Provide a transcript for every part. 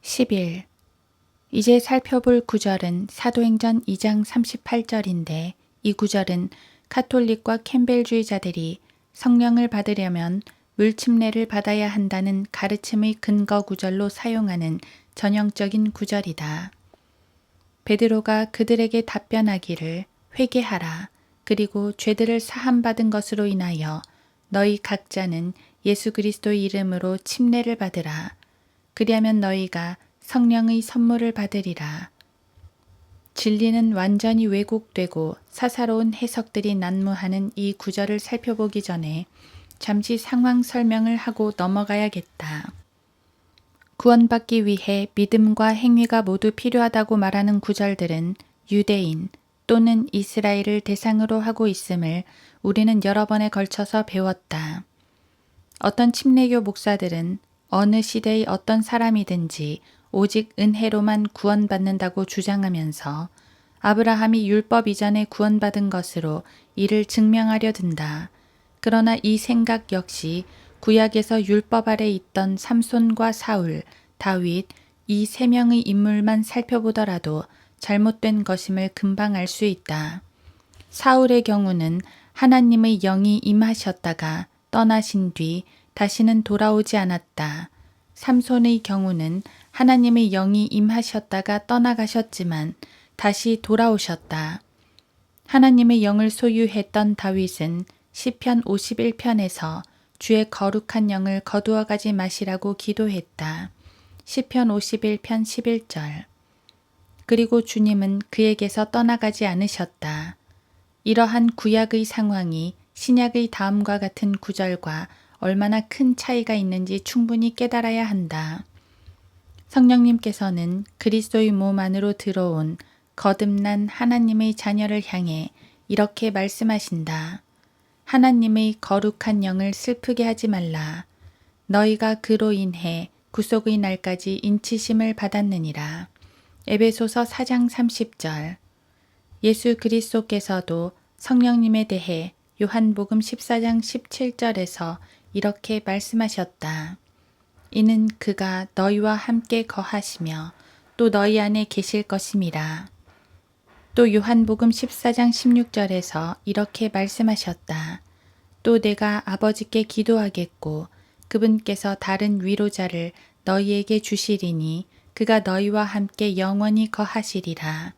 10일. 이제 살펴볼 구절은 사도행전 2장 38절인데 이 구절은 카톨릭과 캠벨주의자들이 성령을 받으려면 물침례를 받아야 한다는 가르침의 근거 구절로 사용하는 전형적인 구절이다. 베드로가 그들에게 답변하기를 회개하라. 그리고 죄들을 사함받은 것으로 인하여 너희 각자는 예수 그리스도의 이름으로 침례를 받으라. 그리하면 너희가 성령의 선물을 받으리라. 진리는 완전히 왜곡되고 사사로운 해석들이 난무하는 이 구절을 살펴보기 전에 잠시 상황 설명을 하고 넘어가야겠다. 구원받기 위해 믿음과 행위가 모두 필요하다고 말하는 구절들은 유대인 또는 이스라엘을 대상으로 하고 있음을 우리는 여러 번에 걸쳐서 배웠다. 어떤 침례교 목사들은 어느 시대의 어떤 사람이든지 오직 은혜로만 구원받는다고 주장하면서 아브라함이 율법 이전에 구원받은 것으로 이를 증명하려 든다. 그러나 이 생각 역시 구약에서 율법 아래 있던 삼손과 사울, 다윗 이 세 명의 인물만 살펴보더라도 잘못된 것임을 금방 알 수 있다. 사울의 경우는 하나님의 영이 임하셨다가 떠나신 뒤 다시는 돌아오지 않았다. 삼손의 경우는 하나님의 영이 임하셨다가 떠나가셨지만 다시 돌아오셨다. 하나님의 영을 소유했던 다윗은 시편 51편에서 주의 거룩한 영을 거두어 가지 마시라고 기도했다. 시편 51편 11절. 그리고 주님은 그에게서 떠나가지 않으셨다. 이러한 구약의 상황이 신약의 다음과 같은 구절과 얼마나 큰 차이가 있는지 충분히 깨달아야 한다. 성령님께서는 그리스도의 몸 안으로 들어온 거듭난 하나님의 자녀를 향해 이렇게 말씀하신다. 하나님의 거룩한 영을 슬프게 하지 말라. 너희가 그로 인해 구속의 날까지 인치심을 받았느니라. 에베소서 4장 30절. 예수 그리스도께서도 성령님에 대해 요한복음 14장 17절에서 이렇게 말씀하셨다. 이는 그가 너희와 함께 거하시며 또 너희 안에 계실 것임이라. 또 요한복음 14장 16절에서 이렇게 말씀하셨다. 또 내가 아버지께 기도하겠고 그분께서 다른 위로자를 너희에게 주시리니 그가 너희와 함께 영원히 거하시리라.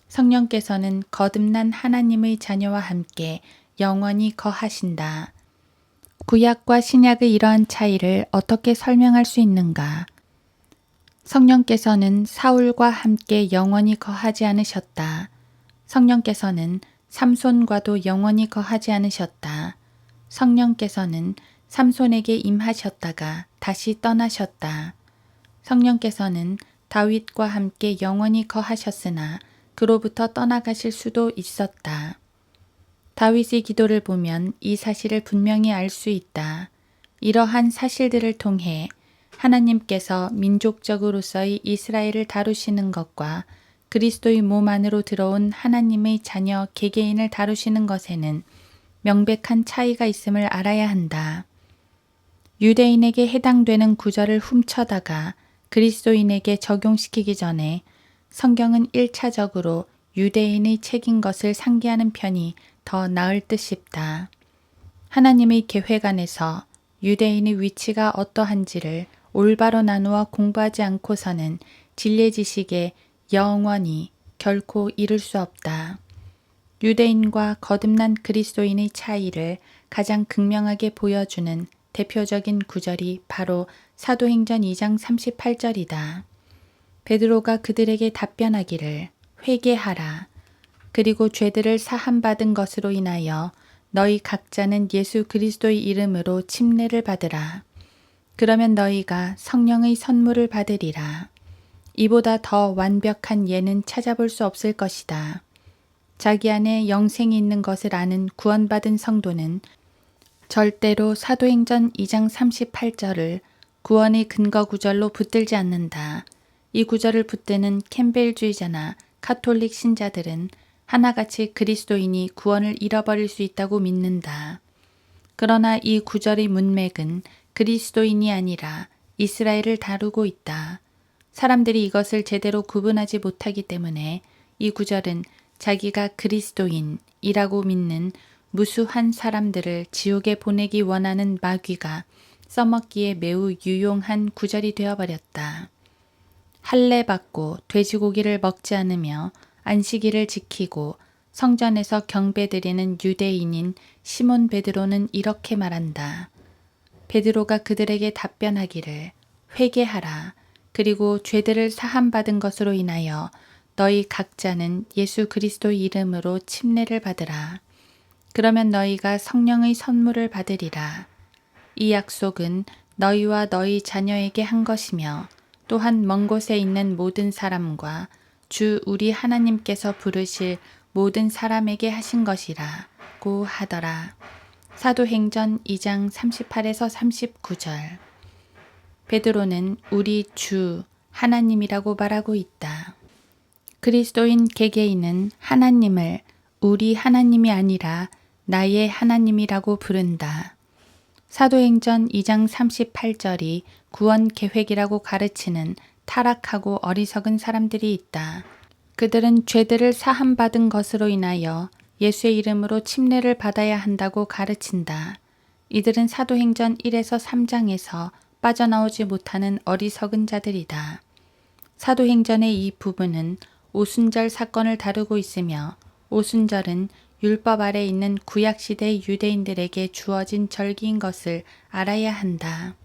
성령께서는 거듭난 하나님의 자녀와 함께 영원히 거하신다. 구약과 신약의 이러한 차이를 어떻게 설명할 수 있는가? 성령께서는 사울과 함께 영원히 거하지 않으셨다. 성령께서는 삼손과도 영원히 거하지 않으셨다. 성령께서는 삼손에게 임하셨다가 다시 떠나셨다. 성령께서는 다윗과 함께 영원히 거하셨으나 그로부터 떠나가실 수도 있었다. 다윗의 기도를 보면 이 사실을 분명히 알 수 있다. 이러한 사실들을 통해 하나님께서 민족적으로서의 이스라엘을 다루시는 것과 그리스도의 몸 안으로 들어온 하나님의 자녀 개개인을 다루시는 것에는 명백한 차이가 있음을 알아야 한다. 유대인에게 해당되는 구절을 훔쳐다가 그리스도인에게 적용시키기 전에 성경은 1차적으로 유대인의 책인 것을 상기하는 편이 더 나을 듯 싶다. 하나님의 계획 안에서 유대인의 위치가 어떠한지를 올바로 나누어 공부하지 않고서는 진리의 지식에 영원히 결코 이룰 수 없다. 유대인과 거듭난 그리스도인의 차이를 가장 극명하게 보여주는 대표적인 구절이 바로 사도행전 2장 38절이다. 베드로가 그들에게 답변하기를 회개하라. 그리고 죄들을 사함받은 것으로 인하여 너희 각자는 예수 그리스도의 이름으로 침례를 받으라. 그러면 너희가 성령의 선물을 받으리라. 이보다 더 완벽한 예는 찾아볼 수 없을 것이다. 자기 안에 영생이 있는 것을 아는 구원받은 성도는 절대로 사도행전 2장 38절을 구원의 근거 구절로 붙들지 않는다. 이 구절을 붙드는 캠벨주의자나 카톨릭 신자들은 하나같이 그리스도인이 구원을 잃어버릴 수 있다고 믿는다. 그러나 이 구절의 문맥은 그리스도인이 아니라 이스라엘을 다루고 있다. 사람들이 이것을 제대로 구분하지 못하기 때문에 이 구절은 자기가 그리스도인이라고 믿는 무수한 사람들을 지옥에 보내기 원하는 마귀가 써먹기에 매우 유용한 구절이 되어버렸다. 할례 받고 돼지고기를 먹지 않으며 안식일을 지키고 성전에서 경배드리는 유대인인 시몬 베드로는 이렇게 말한다. 베드로가 그들에게 답변하기를 회개하라. 그리고 죄들을 사함받은 것으로 인하여 너희 각자는 예수 그리스도 이름으로 침례를 받으라. 그러면 너희가 성령의 선물을 받으리라. 이 약속은 너희와 너희 자녀에게 한 것이며 또한 먼 곳에 있는 모든 사람과 주 우리 하나님께서 부르실 모든 사람에게 하신 것이라고 하더라. 사도행전 2장 38에서 39절. 베드로는 우리 주 하나님이라고 말하고 있다. 그리스도인 개개인은 하나님을 우리 하나님이 아니라 나의 하나님이라고 부른다. 사도행전 2장 38절이 구원 계획이라고 가르치는 타락하고 어리석은 사람들이 있다. 그들은 죄들을 사함받은 것으로 인하여 예수의 이름으로 침례를 받아야 한다고 가르친다. 이들은 사도행전 1에서 3장에서 빠져나오지 못하는 어리석은 자들이다. 사도행전의 이 부분은 오순절 사건을 다루고 있으며 오순절은 율법 아래 있는 구약시대 유대인들에게 주어진 절기인 것을 알아야 한다.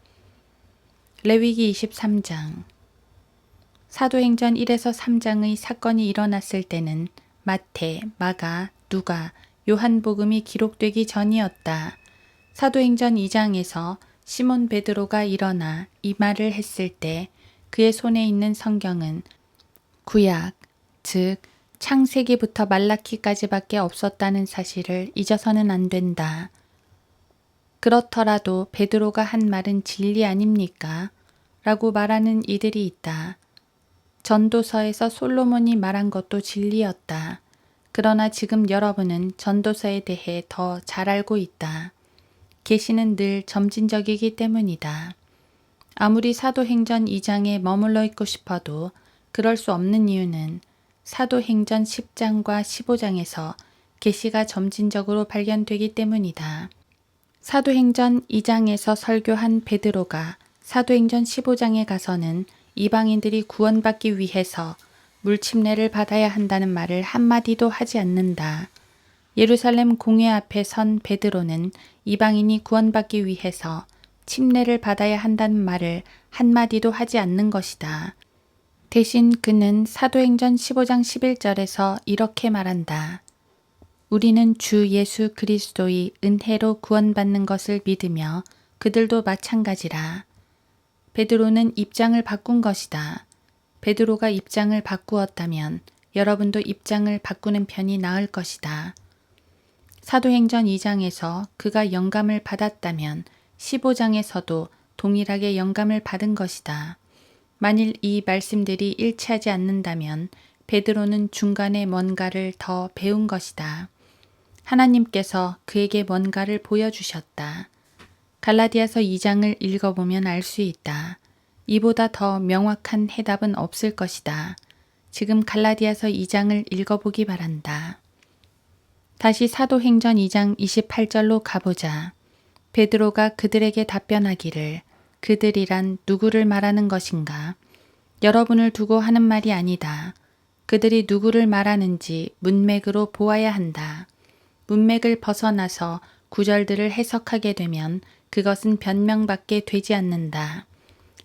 레위기 23장. 사도행전 1에서 3장의 사건이 일어났을 때는 마태, 마가, 누가, 요한복음이 기록되기 전이었다. 사도행전 2장에서 시몬 베드로가 일어나 이 말을 했을 때 그의 손에 있는 성경은 구약, 즉 창세기부터 말라키까지밖에 없었다는 사실을 잊어서는 안 된다. 그렇더라도 베드로가 한 말은 진리 아닙니까? 라고 말하는 이들이 있다. 전도서에서 솔로몬이 말한 것도 진리였다. 그러나 지금 여러분은 전도서에 대해 더 잘 알고 있다. 계시는 늘 점진적이기 때문이다. 아무리 사도행전 2장에 머물러 있고 싶어도 그럴 수 없는 이유는 사도행전 10장과 15장에서 계시가 점진적으로 발견되기 때문이다. 사도행전 2장에서 설교한 베드로가 사도행전 15장에 가서는 이방인들이 구원받기 위해서 물침례를 받아야 한다는 말을 한마디도 하지 않는다. 예루살렘 공회 앞에 선 베드로는 이방인이 구원받기 위해서 침례를 받아야 한다는 말을 한마디도 하지 않는 것이다. 대신 그는 사도행전 15장 11절에서 이렇게 말한다. 우리는 주 예수 그리스도의 은혜로 구원받는 것을 믿으며 그들도 마찬가지라. 베드로는 입장을 바꾼 것이다. 베드로가 입장을 바꾸었다면 여러분도 입장을 바꾸는 편이 나을 것이다. 사도행전 2장에서 그가 영감을 받았다면 15장에서도 동일하게 영감을 받은 것이다. 만일 이 말씀들이 일치하지 않는다면 베드로는 중간에 뭔가를 더 배운 것이다. 하나님께서 그에게 뭔가를 보여주셨다. 갈라디아서 2장을 읽어보면 알 수 있다. 이보다 더 명확한 해답은 없을 것이다. 지금 갈라디아서 2장을 읽어보기 바란다. 다시 사도행전 2장 28절로 가보자. 베드로가 그들에게 답변하기를 그들이란 누구를 말하는 것인가? 여러분을 두고 하는 말이 아니다. 그들이 누구를 말하는지 문맥으로 보아야 한다. 문맥을 벗어나서 구절들을 해석하게 되면 그것은 변명밖에 되지 않는다.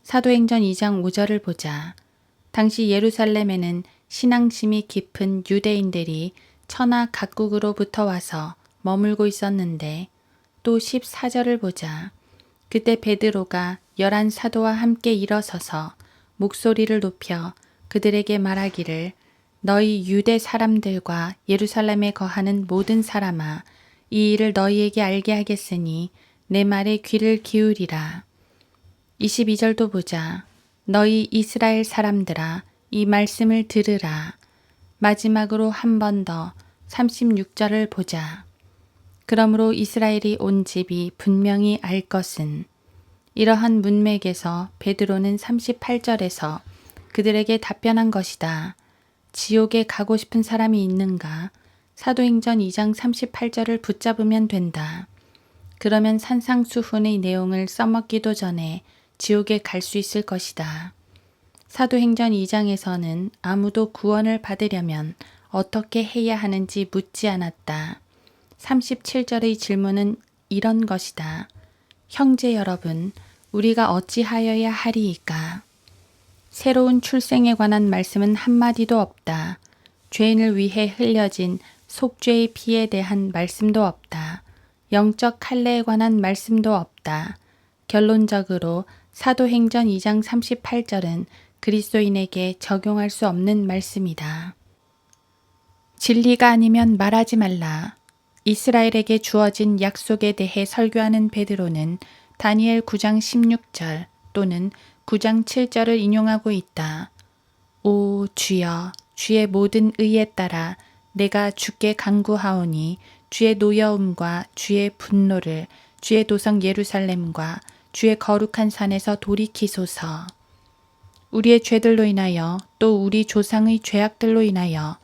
사도행전 2장 5절을 보자. 당시 예루살렘에는 신앙심이 깊은 유대인들이 천하 각국으로부터 와서 머물고 있었는데 또 14절을 보자. 그때 베드로가 11 사도와 함께 일어서서 목소리를 높여 그들에게 말하기를 너희 유대 사람들과 예루살렘에 거하는 모든 사람아 이 일을 너희에게 알게 하겠으니 내 말에 귀를 기울이라. 22절도 보자. 너희 이스라엘 사람들아 이 말씀을 들으라. 마지막으로 한 번 더 36절을 보자. 그러므로 이스라엘이 온 집이 분명히 알 것은 이러한 문맥에서 베드로는 38절에서 그들에게 답변한 것이다. 지옥에 가고 싶은 사람이 있는가? 사도행전 2장 38절을 붙잡으면 된다. 그러면 산상수훈의 내용을 써먹기도 전에 지옥에 갈 수 있을 것이다. 사도행전 2장에서는 아무도 구원을 받으려면 어떻게 해야 하는지 묻지 않았다. 37절의 질문은 이런 것이다. 형제 여러분, 우리가 어찌하여야 하리이까? 새로운 출생에 관한 말씀은 한마디도 없다. 죄인을 위해 흘려진 속죄의 피에 대한 말씀도 없다. 영적 할례에 관한 말씀도 없다. 결론적으로 사도행전 2장 38절은 그리스도인에게 적용할 수 없는 말씀이다. 진리가 아니면 말하지 말라. 이스라엘에게 주어진 약속에 대해 설교하는 베드로는 다니엘 9장 16절 또는 9장 7절을 인용하고 있다. 오 주여, 주의 모든 의에 따라 내가 주께 간구하오니 주의 노여움과 주의 분노를 주의 도성 예루살렘과 주의 거룩한 산에서 돌이키소서. 우리의 죄들로 인하여 또 우리 조상의 죄악들로 인하여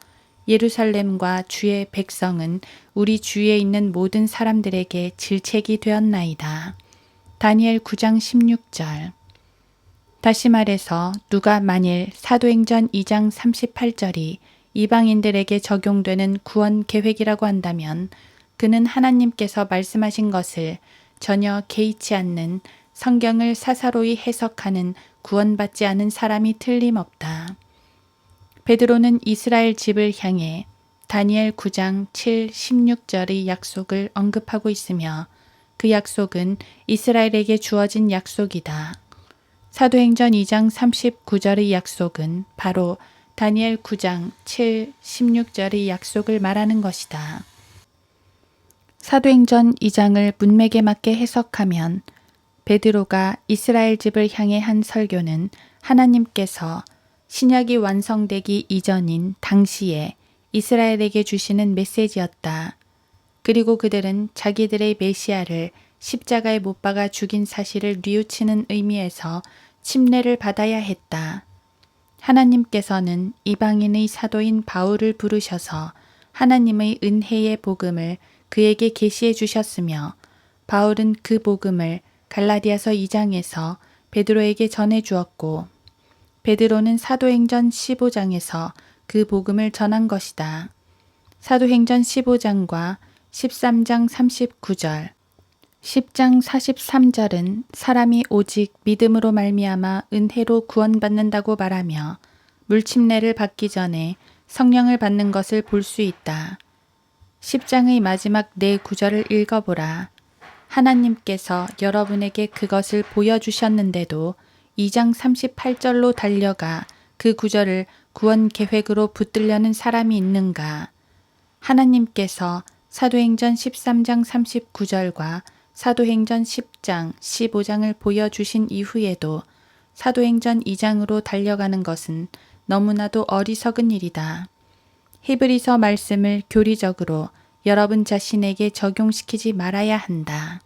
예루살렘과 주의 백성은 우리 주위에 있는 모든 사람들에게 질책이 되었나이다. 다니엘 9장 16절. 다시 말해서 누가 만일 사도행전 2장 38절이 이방인들에게 적용되는 구원 계획이라고 한다면 그는 하나님께서 말씀하신 것을 전혀 개의치 않는 성경을 사사로이 해석하는 구원받지 않은 사람이 틀림없다. 베드로는 이스라엘 집을 향해 다니엘 9장 7, 16절의 약속을 언급하고 있으며 그 약속은 이스라엘에게 주어진 약속이다. 사도행전 2장 39절의 약속은 바로 다니엘 9장 7, 16절의 약속을 말하는 것이다. 사도행전 2장을 문맥에 맞게 해석하면 베드로가 이스라엘 집을 향해 한 설교는 하나님께서 신약이 완성되기 이전인 당시에 이스라엘에게 주시는 메시지였다. 그리고 그들은 자기들의 메시아를 십자가에 못 박아 죽인 사실을 뉘우치는 의미에서 침례를 받아야 했다. 하나님께서는 이방인의 사도인 바울을 부르셔서 하나님의 은혜의 복음을 그에게 계시해 주셨으며 바울은 그 복음을 갈라디아서 2장에서 베드로에게 전해 주었고 베드로는 사도행전 15장에서 그 복음을 전한 것이다. 사도행전 15장과 13장 39절, 10장 43절은 사람이 오직 믿음으로 말미암아 은혜로 구원받는다고 말하며 물침례를 받기 전에 성령을 받는 것을 볼 수 있다. 10장의 마지막 4구절을 읽어보라. 하나님께서 여러분에게 그것을 보여주셨는데도 2장 38절로 달려가 그 구절을 구원 계획으로 붙들려는 사람이 있는가? 하나님께서 사도행전 13장 39절과 사도행전 10장, 15장을 보여주신 이후에도 사도행전 2장으로 달려가는 것은 너무나도 어리석은 일이다. 히브리서 말씀을 교리적으로 여러분 자신에게 적용시키지 말아야 한다.